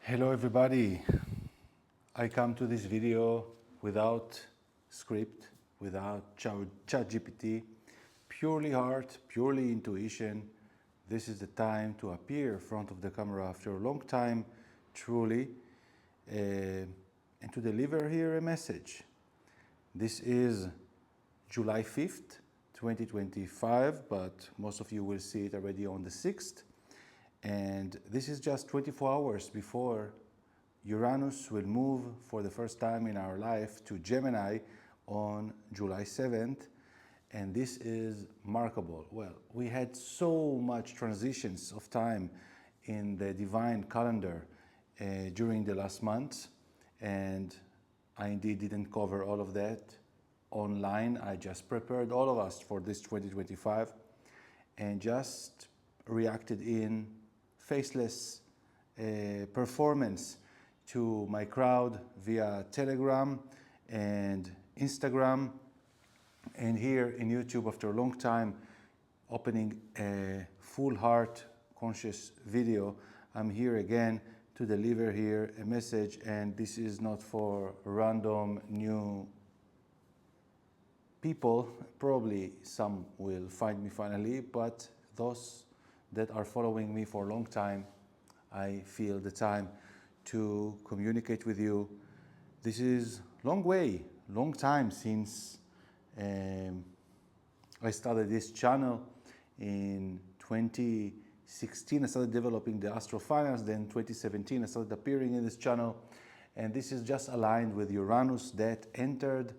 Hello everybody. I come to this video without script, without ChatGPT, purely heart, purely intuition. This is the time to appear in front of the camera after a long time, truly, and to deliver here a message. This is July 5th, 2025, but most of you will see it already on the 6th. And this is just 24 hours before Uranus will move for the first time in our life to Gemini on July 7th. And this is remarkable. Well, we had so much transitions of time in the divine calendar during the last months. And I indeed didn't cover all of that online. I just prepared all of us for this 2025 and just reacted in faceless performance to my crowd via Telegram and Instagram, and here in YouTube after a long time opening a full heart conscious video. I'm here again to deliver here a message, and this is not for random new people. Probably some will find me finally, but those that are following me for a long time, I feel the time to communicate with you. This is long time since I started this channel in 2016. I started developing the astrofinance. Then 2017 I started appearing in this channel, and this is just aligned with Uranus that entered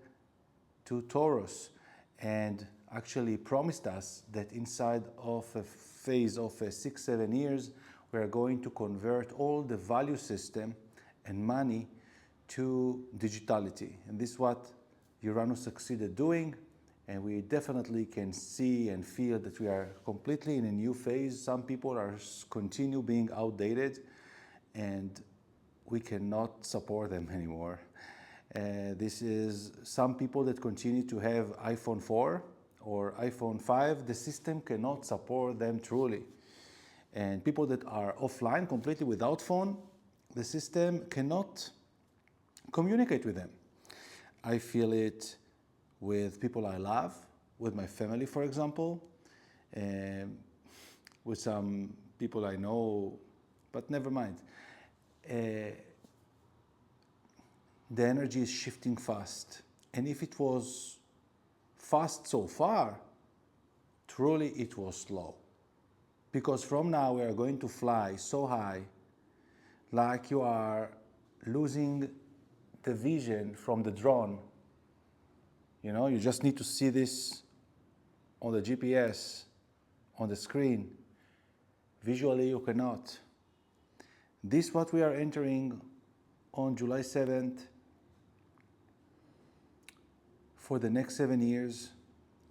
to Taurus and actually promised us that inside of a phase of 6-7 years we are going to convert all the value system and money to digitality. And this is what Uranus succeeded doing, and we definitely can see and feel that we are completely in a new phase. Some people are continue being outdated and we cannot support them anymore. This is some people that continue to have iPhone 4 or iPhone 5, the system cannot support them truly. And people that are offline completely without phone, the system cannot communicate with them. I feel it with people I love, with my family, for example, with some people I know, but never mind. The energy is shifting fast. And if it was fast so far, truly it was slow. Because from now we are going to fly so high, like you are losing the vision from the drone. You know, you just need to see this on the GPS, on the screen. Visually you cannot. This is what we are entering on July 7th. For the next 7 years,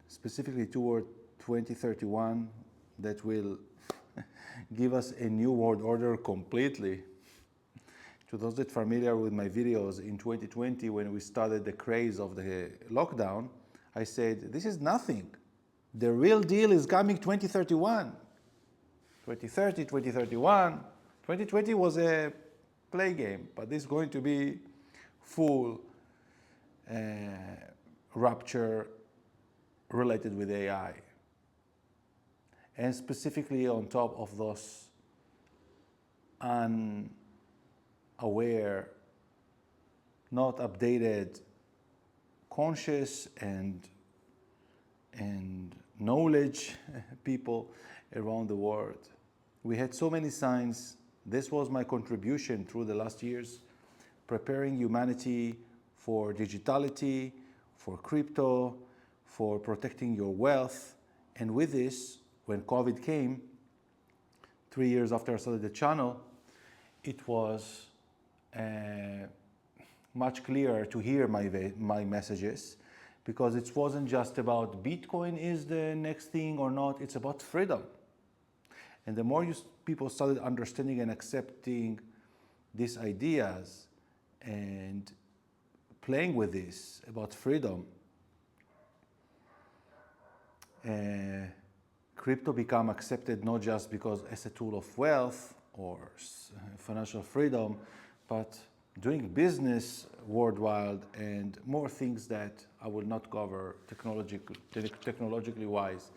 specifically toward 2031, that will give us a new world order completely. To those that are familiar with my videos in 2020, when we started the craze of the lockdown, I said, this is nothing. The real deal is coming 2031. 2030, 2031. 2020 was a play game, but this is going to be full rupture related with AI. And specifically on top of those unaware, not updated, conscious and knowledge people around the world. We had so many signs. This was my contribution through the last years, preparing humanity for digitality, for crypto, for protecting your wealth. And with this, when COVID came, 3 years after I started the channel, it was much clearer to hear my messages, because it wasn't just about Bitcoin is the next thing or not, it's about freedom. And the more people started understanding and accepting these ideas and playing with this about freedom, crypto become accepted not just because as a tool of wealth or financial freedom, but doing business worldwide and more things that I will not cover technologically wise.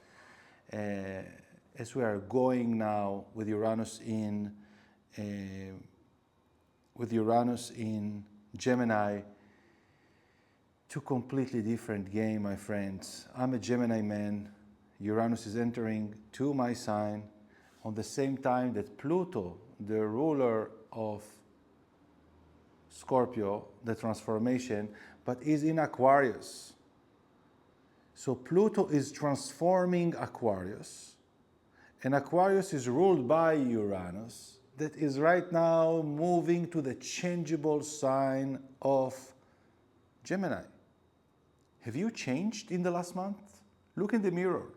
As we are going now with Uranus in Gemini, two completely different game, my friends. I'm a Gemini man. Uranus is entering to my sign on the same time that Pluto, the ruler of Scorpio, the transformation, but is in Aquarius. So Pluto is transforming Aquarius, and Aquarius is ruled by Uranus, that is right now moving to the changeable sign of Gemini. Have you changed in the last month? Look in the mirror.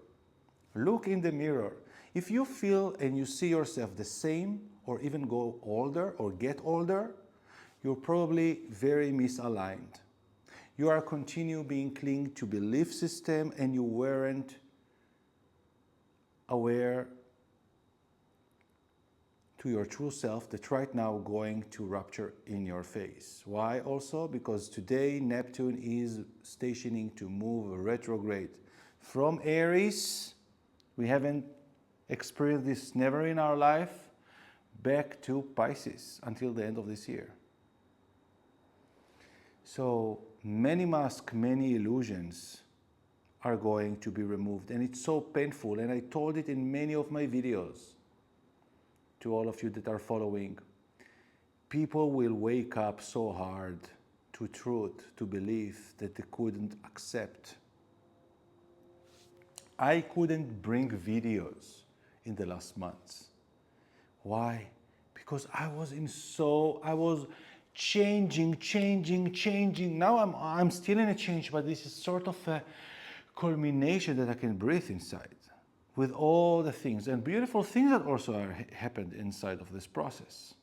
Look in the mirror. If you feel and you see yourself the same, or even go older or get older, you're probably very misaligned. You are continue being clinging to belief system and you weren't aware to your true self that right now going to rupture in your face. Why also? Because today Neptune is stationing to move retrograde from Aries. We haven't experienced this never in our life, back to Pisces until the end of this year. So many masks, many illusions are going to be removed, and it's so painful, and I told it in many of my videos to all of you that are following. People will wake up so hard to truth, to belief that they couldn't accept. I couldn't bring videos in the last months. Why? Because I was changing. Now I'm still in a change, but this is sort of a culmination that I can breathe inside with all the things and beautiful things that also happened inside of this process.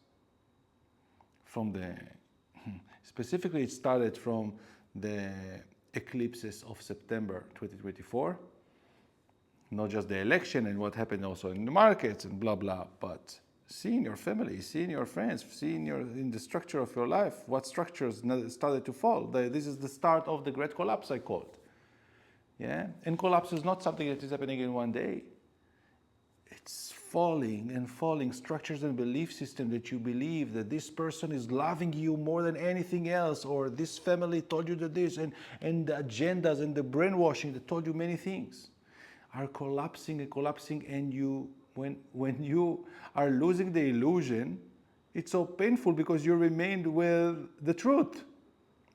Specifically it started from the eclipses of September 2024, not just the election and what happened also in the markets and blah, blah, but seeing your family, seeing your friends, seeing in the structure of your life, what structures started to fall. This is the start of the great collapse, I called. Yeah, and collapse is not something that is happening in one day. It's falling and falling structures and belief system that you believe that this person is loving you more than anything else, or this family told you that this, and the agendas and the brainwashing that told you many things are collapsing, and when you are losing the illusion, it's so painful because you remained with the truth,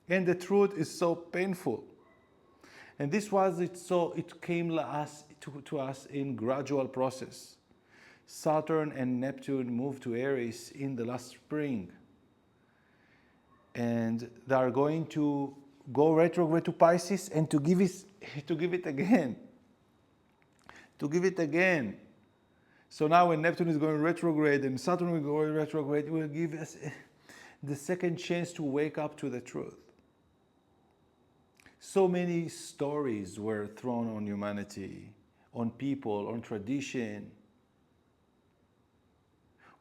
and the truth is so painful. And this was it. So it came to us in gradual process. Saturn and Neptune moved to Aries in the last spring, and they are going to go retrograde to Pisces and to give it again. So now when Neptune is going retrograde and Saturn will go retrograde, it will give us the second chance to wake up to the truth. So many stories were thrown on humanity, on people, on tradition.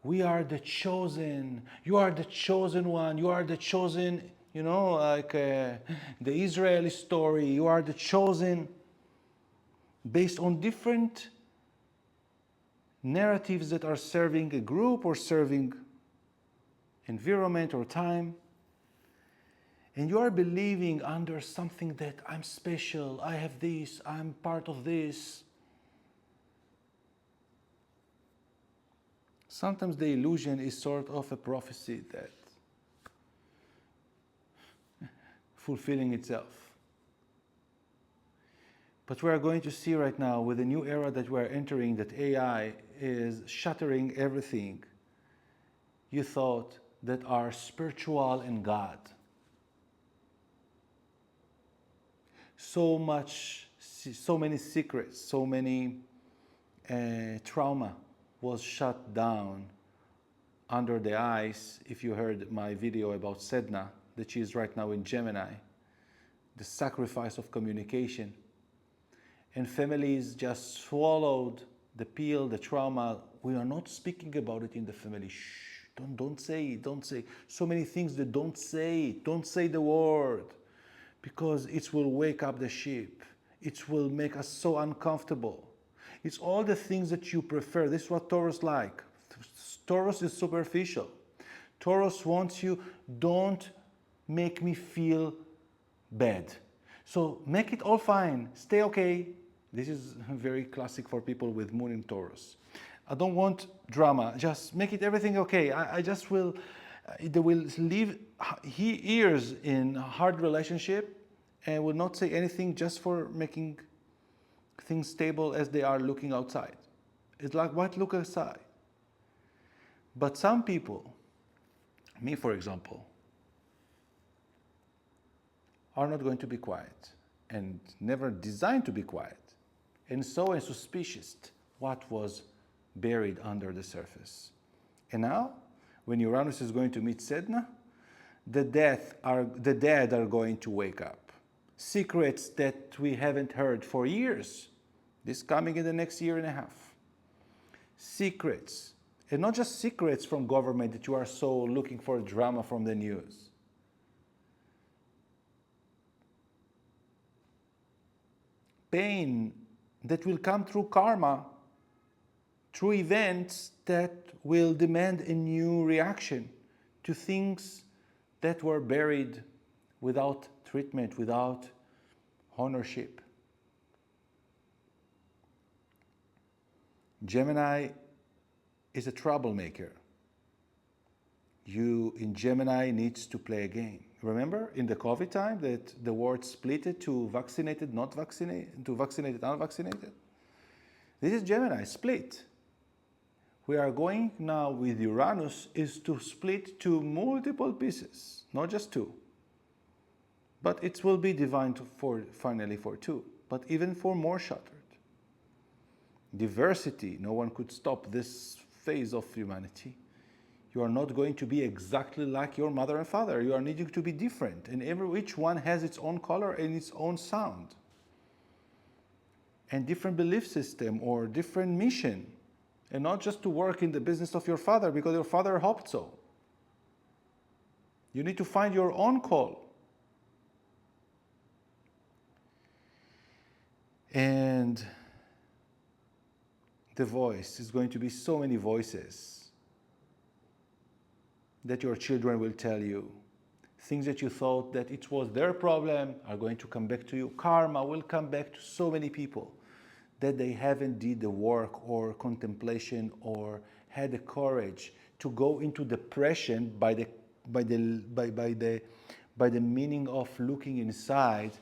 We are the chosen. You are the chosen one. You are the chosen, like the Israeli story. You are the chosen, based on different narratives that are serving a group or serving environment or time. And you are believing under something that I'm special, I have this, I'm part of this. Sometimes the illusion is sort of a prophecy that fulfilling itself. But we are going to see right now with the new era that we are entering, that AI is shattering everything you thought that are spiritual and God. So many secrets, so many trauma was shut down under the ice. If you heard my video about Sedna, that she is right now in Gemini, the sacrifice of communication. And families just swallowed the pill, the trauma, we are not speaking about it in the family. Shh, don't say it, don't say. So many things that don't say it, don't say the word, because it will wake up the sheep. It will make us so uncomfortable. It's all the things that you prefer. This is what Taurus like. Taurus is superficial. Taurus wants you, don't make me feel bad. So make it all fine, stay okay. This is very classic for people with moon in Taurus. I don't want drama, just make it everything okay. I just will, they will leave ears in a hard relationship and will not say anything just for making things stable as they are looking outside. It's like, what, look outside? But some people, me for example, are not going to be quiet and never designed to be quiet. And so suspicious what was buried under the surface. And now, when Uranus is going to meet Sedna, the dead are going to wake up. Secrets that we haven't heard for years. This coming in the next year and a half. Secrets. And not just secrets from government that you are so looking for drama from the news. Pain that will come through karma, through events that will demand a new reaction to things that were buried without treatment, without ownership. Gemini is a troublemaker. You in Gemini needs to play a game. Remember in the COVID time that the world split it to vaccinated, not vaccinated, to vaccinated, unvaccinated? This is Gemini, split. We are going now with Uranus is to split to multiple pieces, not just two. But it will be divine finally for two, but even for more shattered. Diversity, no one could stop this phase of humanity. You are not going to be exactly like your mother and father. You are needing to be different. And each one has its own color and its own sound. And different belief system or different mission. And not just to work in the business of your father because your father hoped so. You need to find your own call. And the voice is going to be so many voices that your children will tell you. Things that you thought that it was their problem are going to come back to you. Karma will come back to so many people that they haven't did the work or contemplation or had the courage to go into depression by the meaning of looking inside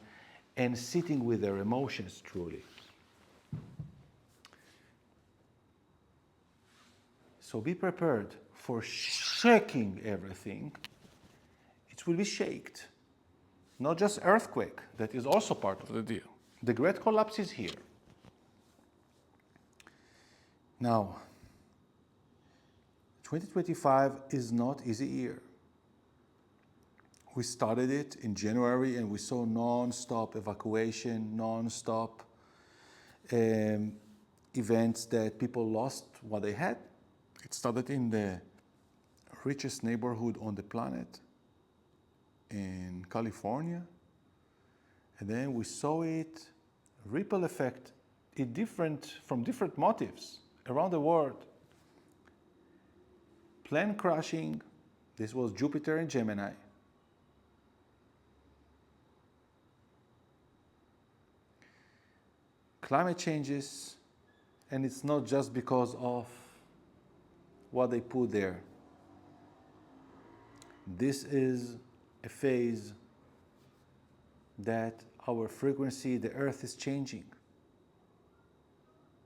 and sitting with their emotions truly. So be prepared for shaking everything. It will be shaked. Not just earthquake, that is also part of the deal. The great collapse is here. Now, 2025 is not easy year. We started it in January and we saw non-stop evacuation, non-stop events that people lost what they had. It started in the richest neighborhood on the planet in California. And then we saw it ripple effect from different motives around the world. Plane crashing, this was Jupiter and Gemini. Climate changes, and it's not just because of what they put there. This is a phase that our frequency, the earth is changing.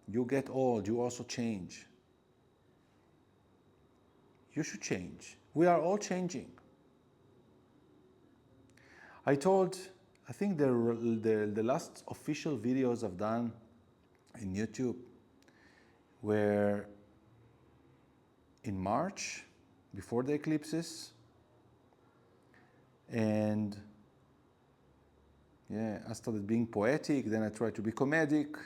You get old, you also change. You should change. We are all changing. I think the last official videos I've done in YouTube were in March, before the eclipses. And yeah, I started being poetic, then I tried to be comedic.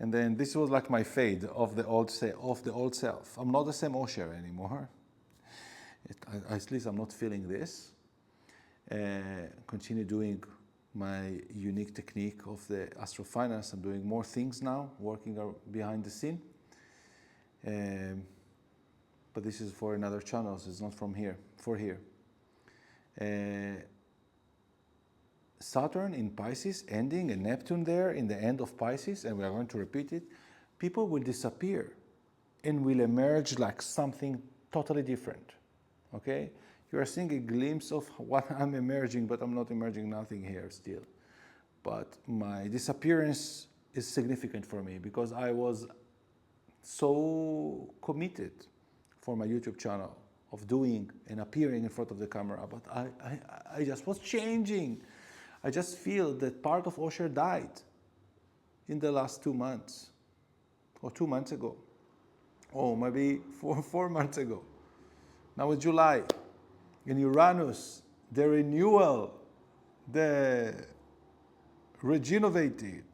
And then this was like my fade of the old self. I'm not the same Osher anymore. At least I'm not feeling this. Continue doing my unique technique of the astrofinance. I'm doing more things now, working behind the scene. But this is for another channel, so it's not from here, for here. Saturn in Pisces ending and Neptune there in the end of Pisces, and we are going to repeat it. People will disappear and will emerge like something totally different. Okay? You are seeing a glimpse of what I'm emerging, but I'm not emerging nothing here still. But my disappearance is significant for me because I was so committed for my YouTube channel of doing and appearing in front of the camera, but I just was changing. I just feel that part of Osher died in the last 2 months, or 2 months ago, or maybe 4 months ago. Now it's July. In Uranus, the renewal, the regenerative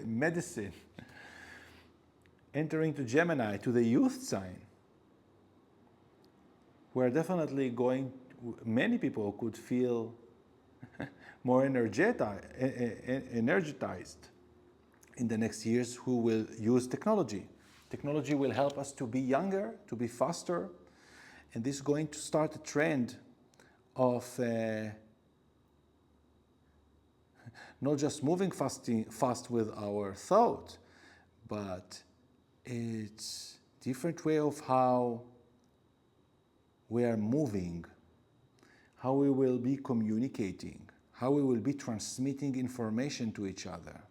medicine, entering to Gemini, to the youth sign. We're definitely going, many people could feel more energized in the next years who will use technology. Technology will help us to be younger, to be faster, and this is going to start a trend of not just moving fast with our thought, but it's different way of how we are moving, how we will be communicating, how we will be transmitting information to each other.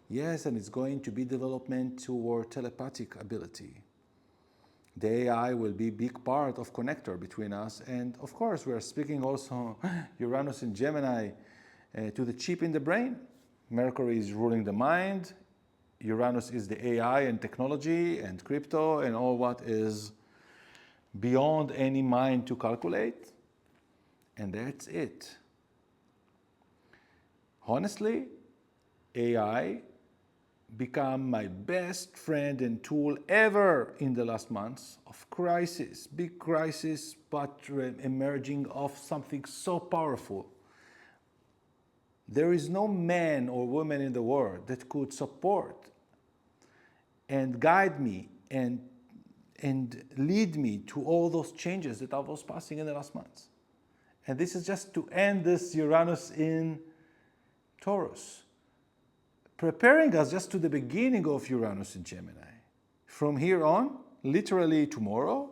Yes, and it's going to be development toward telepathic ability. The AI will be a big part of connector between us, and of course we are speaking also Uranus in Gemini to the chip in the brain. Mercury is ruling the mind. Uranus is the AI and technology and crypto and all what is beyond any mind to calculate. And that's it. Honestly, AI become my best friend and tool ever in the last months of crisis, big crisis, but emerging of something so powerful. There is no man or woman in the world that could support and guide me and lead me to all those changes that I was passing in the last months. And this is just to end this Uranus in Taurus, preparing us just to the beginning of Uranus in Gemini. From here on, literally tomorrow,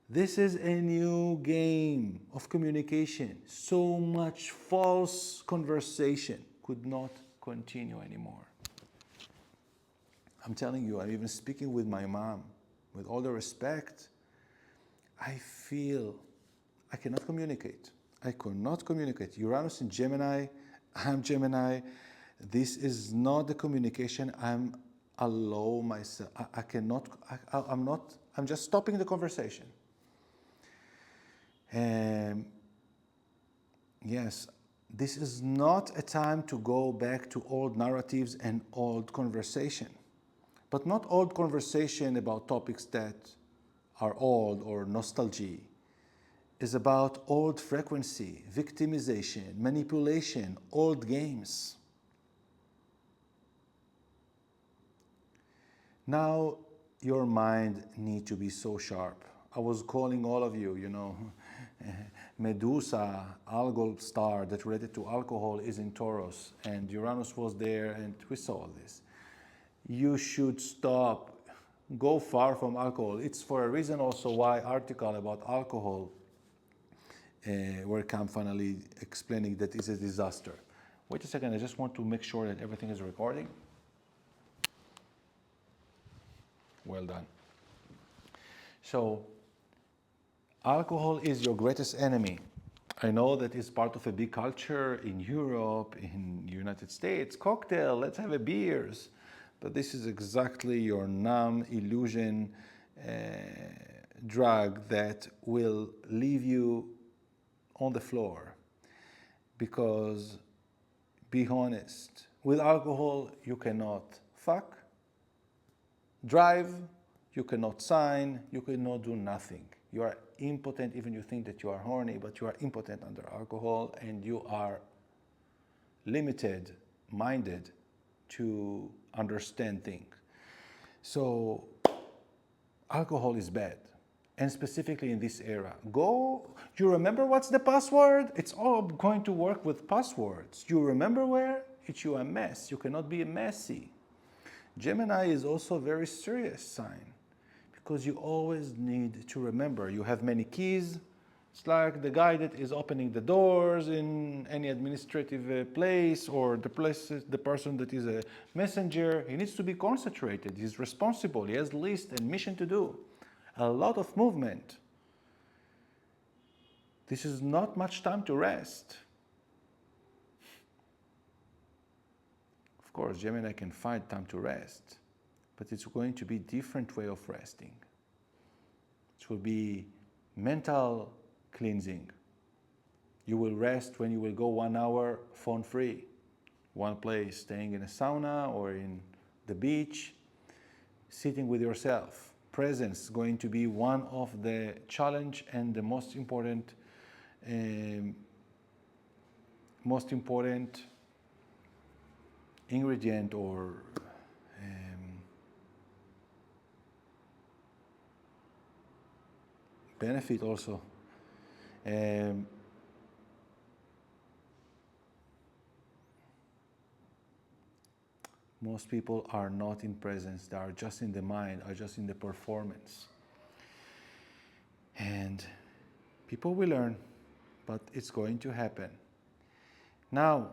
this is a new game of communication. So much false conversation could not continue anymore. I'm telling you, I'm even speaking with my mom. With all the respect, I feel I cannot communicate. I cannot communicate. Uranus in Gemini, I'm Gemini. This is not the communication I'm allow myself. I'm just stopping the conversation. Yes, this is not a time to go back to old narratives and old conversation. But not old conversation about topics that are old or nostalgia. It's about old frequency, victimization, manipulation, old games. Now your mind needs to be so sharp. I was calling all of you, Medusa, algol star that related to alcohol is in Taurus, and Uranus was there, and we saw this. You should stop, go far from alcohol. It's for a reason also why article about alcohol where come finally explaining that it's a disaster. Wait a second, I just want to make sure that everything is recording. Well done. So, alcohol is your greatest enemy. I know that it's part of a big culture in Europe, in the United States. Cocktail, let's have a beers. But this is exactly your numb illusion drug that will leave you on the floor. Because, be honest, With alcohol, you cannot fuck, drive, you cannot sign, you cannot do nothing. You are impotent, even you think that you are horny, but you are impotent under alcohol, and you are limited minded to understand things. So alcohol is bad, and specifically in this era. You remember what's the password? It's all going to work with passwords. You remember where? It's you a mess. You cannot be messy. Gemini is also a very serious sign, because you always need to remember. You have many keys. It's like the guy that is opening the doors in any administrative place, or the person that is a messenger. He needs to be concentrated. He's responsible. He has list and mission to do. A lot of movement. This is not much time to rest. Of course, Gemini can find time to rest, but it's going to be a different way of resting. It will be mental cleansing. You will rest when you will go 1 hour phone free. One place, staying in a sauna or in the beach, sitting with yourself. Presence is going to be one of the challenge and the most important ingredient or benefit also. Most people are not in presence. They are just in the mind, are just in the performance. And people will learn, but it's going to happen. Now,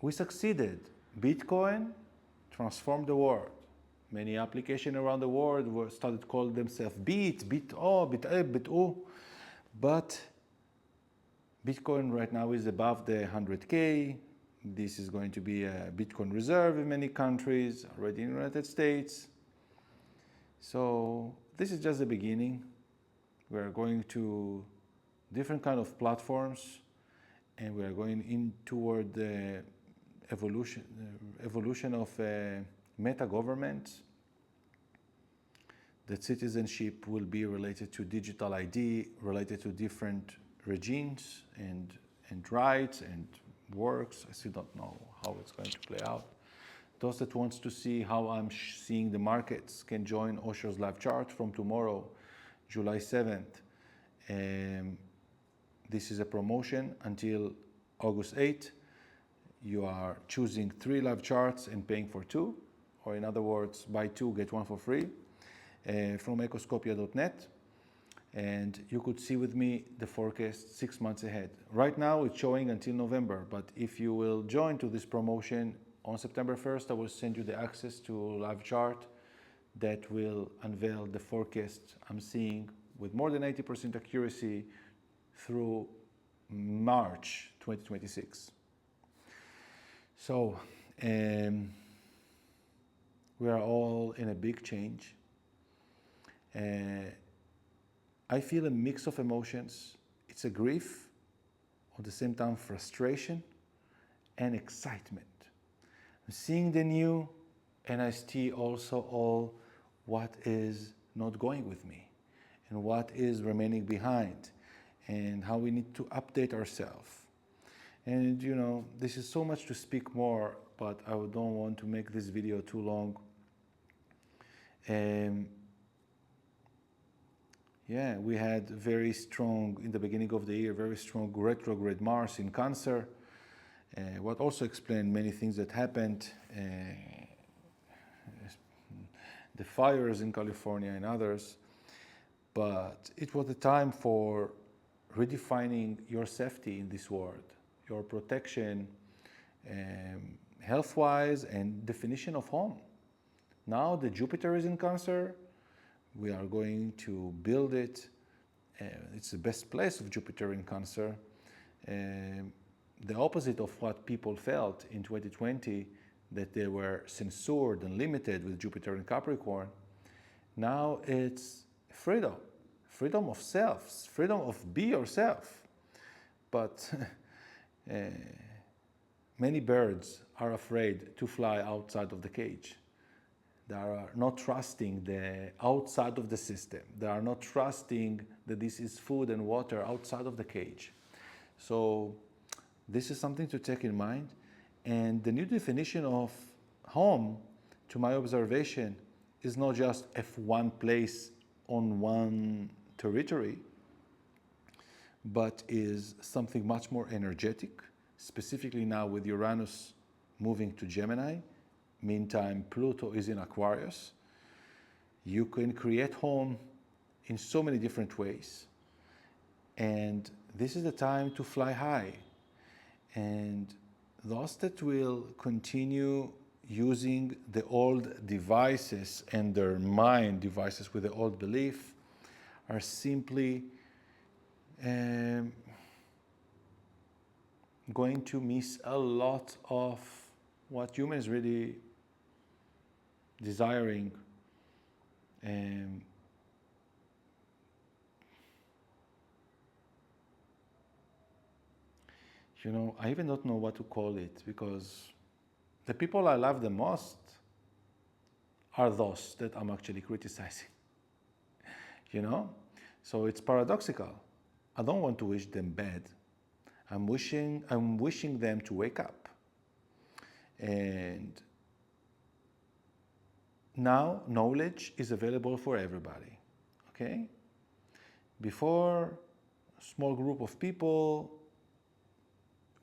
we succeeded. Bitcoin transformed the world. Many applications around the world started calling themselves Bit-O. But Bitcoin right now is above the 100K. This is going to be a Bitcoin reserve in many countries, already in the United States. So this is just the beginning. We are going to different kind of platforms, and we are going in toward the evolution of meta government. That citizenship will be related to digital ID, related to different regimes and rights and works. I still don't know how it's going to play out. Those that wants to see how I'm seeing the markets can join Osher's live chart from tomorrow, July 7th. This is a promotion until August 8th. You are choosing 3 live charts and paying for 2, or in other words, buy 2, get 1 for free, from ecoscopia.net. And you could see with me the forecast 6 months ahead. Right now it's showing until November, but if you will join to this promotion on September 1st, I will send you the access to live chart that will unveil the forecast I'm seeing with more than 80% accuracy through March 2026. So we are all in a big change. I feel a mix of emotions. It's a grief, at the same time frustration and excitement. I'm seeing the new, and I see also all what is not going with me and what is remaining behind and how we need to update ourselves. And you know, this is so much to speak more, but I don't want to make this video too long. Yeah, we had very strong, in the beginning of the year, very strong retrograde Mars in Cancer, what also explained many things that happened, the fires in California and others. But it was a time for redefining your safety in this world, your protection, health-wise, and definition of home. Now the Jupiter is in Cancer. We are going to build it. It's the best place of Jupiter in Cancer. The opposite of what people felt in 2020, that they were censored and limited with Jupiter in Capricorn. Now it's freedom, freedom of self, freedom of be yourself. But many birds are afraid to fly outside of the cage. They are not trusting the outside of the system. They are not trusting that this is food and water outside of the cage. So this is something to take in mind. And the new definition of home, to my observation, is not just one place on one territory, but is something much more energetic, specifically now with Uranus moving to Gemini. Meantime, Pluto is in Aquarius. You can create home in so many different ways. And this is the time to fly high. And those that will continue using the old devices and their mind devices with the old belief are simply going to miss a lot of what humans really desiring. You know, I even don't know what to call it, because the people I love the most are those that I'm actually criticizing. You know? So it's paradoxical. I don't want to wish them bad. I'm wishing them to wake up. And now knowledge is available for everybody. Okay? Before, a small group of people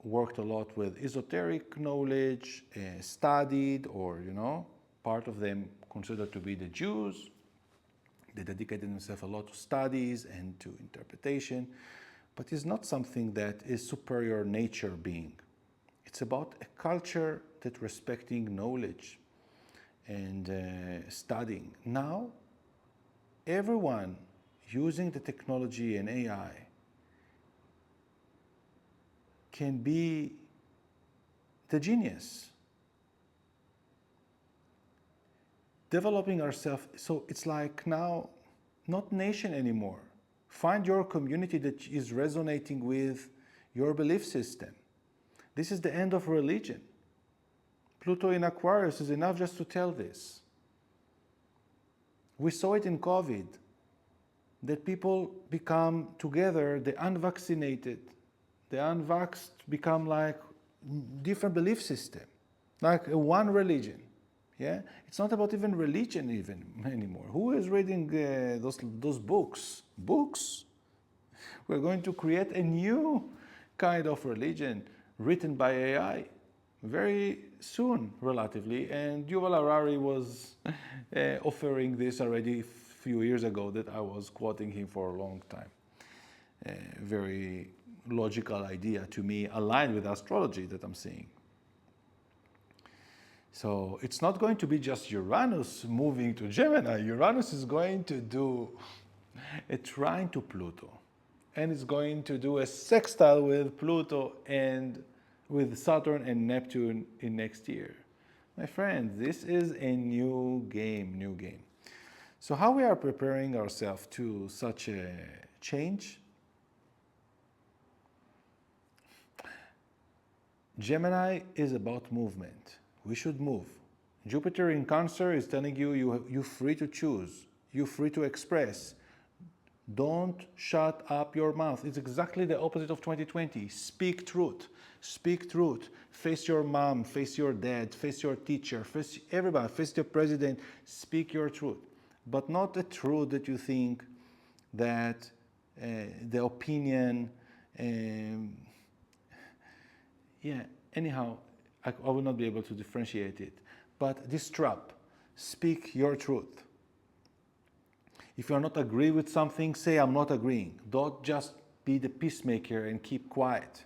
worked a lot with esoteric knowledge, studied, or, you know, part of them considered to be the Jews. They dedicated themselves a lot to studies and to interpretation, but it's not something that is superior nature being. It's about a culture that respecting knowledge and studying. Now, everyone using the technology and AI can be the genius. Developing ourselves, so it's like now, not nation anymore. Find your community that is resonating with your belief system. This is the end of religion. Pluto in Aquarius is enough just to tell this. We saw it in COVID, that people become together, the unvaccinated, the unvaxxed become like different belief system, like one religion. Yeah, it's not about even religion even anymore. Who is reading those books? Books? We're going to create a new kind of religion written by AI very soon, relatively. And Yuval Harari was offering this already a few years ago, that I was quoting him for a long time. Very logical idea to me, aligned with astrology that I'm seeing. So it's not going to be just Uranus moving to Gemini. Uranus is going to do a trine to Pluto, and it's going to do a sextile with Pluto and with Saturn and Neptune in next year. My friends, this is a new game. So how we are preparing ourselves to such a change? Gemini is about movement. We should move. Jupiter in Cancer is telling you, you're free to choose. You're free to express. Don't shut up your mouth. It's exactly the opposite of 2020. Speak truth. Speak truth. Face your mom, face your dad, face your teacher, face everybody, face the president. Speak your truth. But not a truth that you think that the opinion, anyhow, I will not be able to differentiate it. But disrupt. Speak your truth. If you're not agree with something, say I'm not agreeing. Don't just be the peacemaker and keep quiet.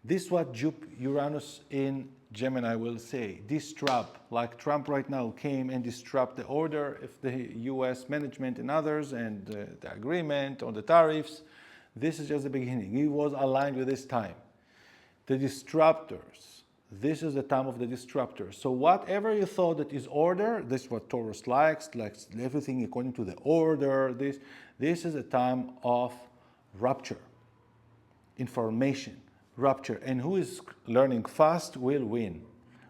This is what Uranus in Gemini will say. Disrupt, like Trump right now came and disrupt the order of the US management and others, and the agreement on the tariffs. This is just the beginning. He was aligned with this time. The disruptors. This is the time of the disruptors. So whatever you thought that is order, this is what Taurus likes everything according to the order. This is a time of rupture, information, rupture. And who is learning fast will win.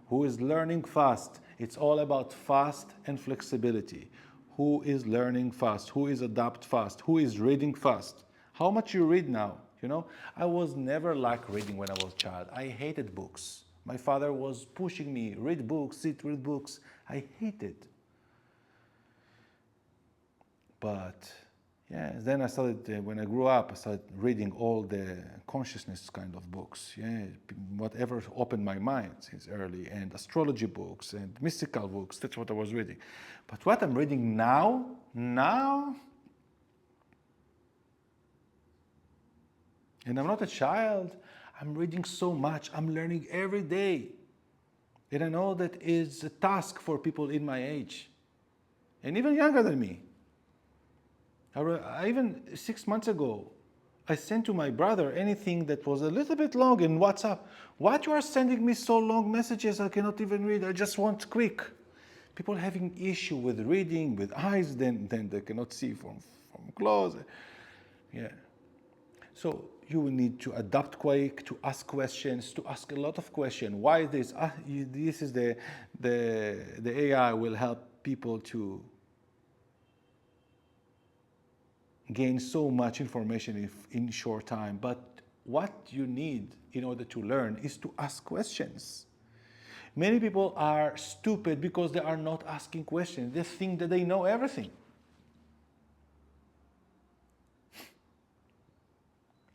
Who is learning fast? It's all about fast and flexibility. Who is learning fast? Who is adapt fast? Who is reading fast? How much you read now? You know, I was never like reading when I was a child. I hated books. My father was pushing me, read books, sit, read books. I hated. But yeah, then I started, when I grew up, I started reading all the consciousness kind of books. Yeah, whatever opened my mind since early, and astrology books and mystical books. That's what I was reading. But what I'm reading now, and I'm not a child, I'm reading so much. I'm learning every day. And I know that is a task for people in my age, and even younger than me. Even 6 months ago, I sent to my brother anything that was a little bit long in WhatsApp. What, you are sending me so long messages I cannot even read? I just want quick. People having issue with reading with eyes, then they cannot see from close. Yeah. So you will need to adapt quick, to ask questions, to ask a lot of questions. Why this? This is the AI will help people to gain so much information in short time. But what you need in order to learn is to ask questions. Many people are stupid because they are not asking questions. They think that they know everything.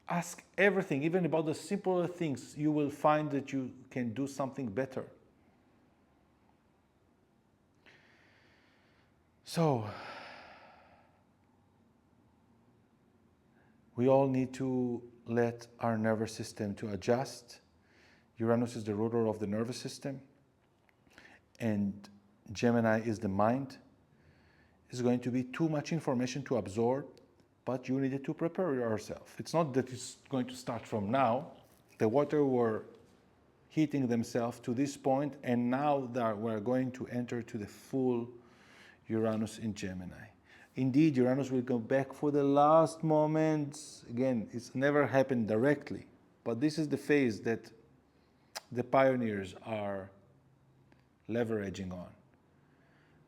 Ask everything, even about the simpler things. You will find that you can do something better. So, we all need to let our nervous system to adjust. Uranus is the ruler of the nervous system, and Gemini is the mind. It's going to be too much information to absorb, but you needed to prepare yourself. It's not that it's going to start from now. The water were heating themselves to this point, and now we're going to enter to the full Uranus in Gemini. Indeed, Uranus will go back for the last moments. Again, it's never happened directly, but this is the phase that the pioneers are leveraging on.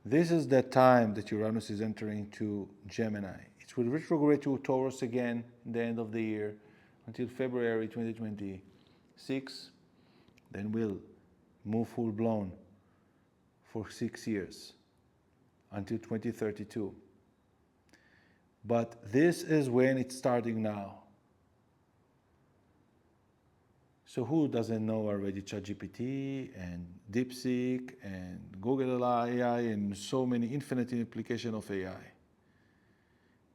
This is the time that Uranus is entering to Gemini. It will retrograde to Taurus again in the end of the year until February 2026. Then we'll move full blown for 6 years until 2032. But this is when it's starting now. So who doesn't know already ChatGPT and DeepSeek and Google AI and so many infinite applications of AI?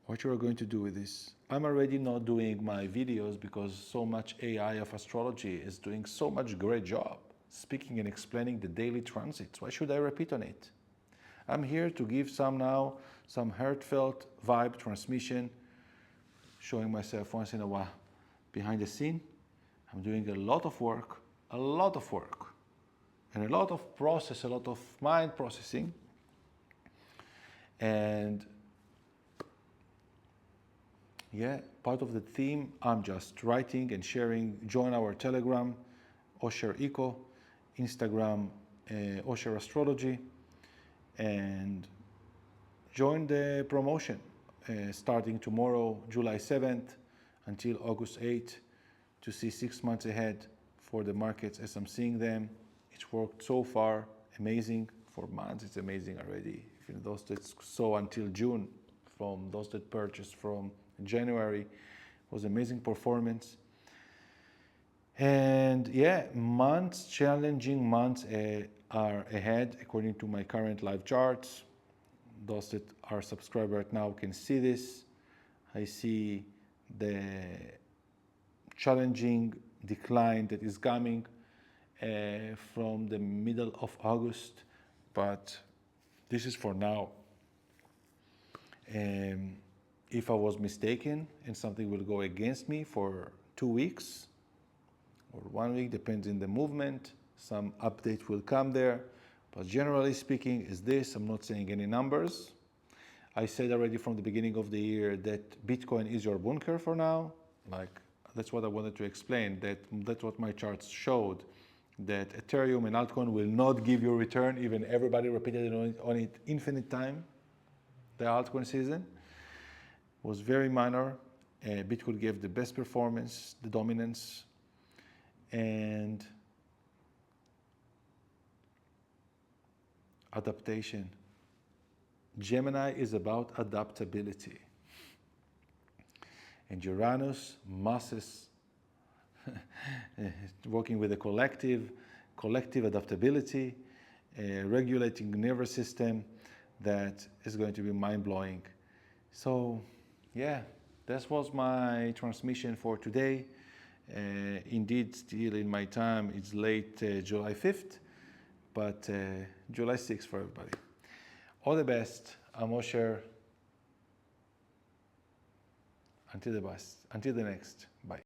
What you are going to do with this? I'm already not doing my videos because so much AI of astrology is doing so much great job speaking and explaining the daily transits. Why should I repeat on it? I'm here to give some heartfelt vibe transmission, showing myself once in a while behind the scene. I'm doing a lot of work, and a lot of process, a lot of mind processing. And yeah, part of the theme, I'm just writing and sharing. Join our Telegram, Osher Eco, Instagram, Osher Astrology, and join the promotion starting tomorrow, July 7th, until August 8th, to see 6 months ahead for the markets as I'm seeing them. It's worked so far, amazing. For months, it's amazing already. Even those that saw until June, from those that purchased from January, was amazing performance. And yeah, challenging months are ahead according to my current live charts. Those that are subscribed right now can see this. I see the challenging decline that is coming from the middle of August, but this is for now. If I was mistaken and something will go against me for 2 weeks or 1 week, depends on the movement, some update will come there. But generally speaking is this, I'm not saying any numbers. I said already from the beginning of the year that Bitcoin is your bunker for now. Like That's what I wanted to explain. That's what my charts showed. That Ethereum and altcoin will not give you a return. Even everybody repeated on it infinite time. The altcoin season was very minor. Bitcoin gave the best performance, the dominance, and adaptation. Gemini is about adaptability. And Uranus, masses, working with a collective adaptability, regulating the nervous system that is going to be mind-blowing. So, yeah, that was my transmission for today. Indeed, still in my time, it's late July 5th, but July 6th for everybody. All the best. I'm Osher. Until the next. Bye.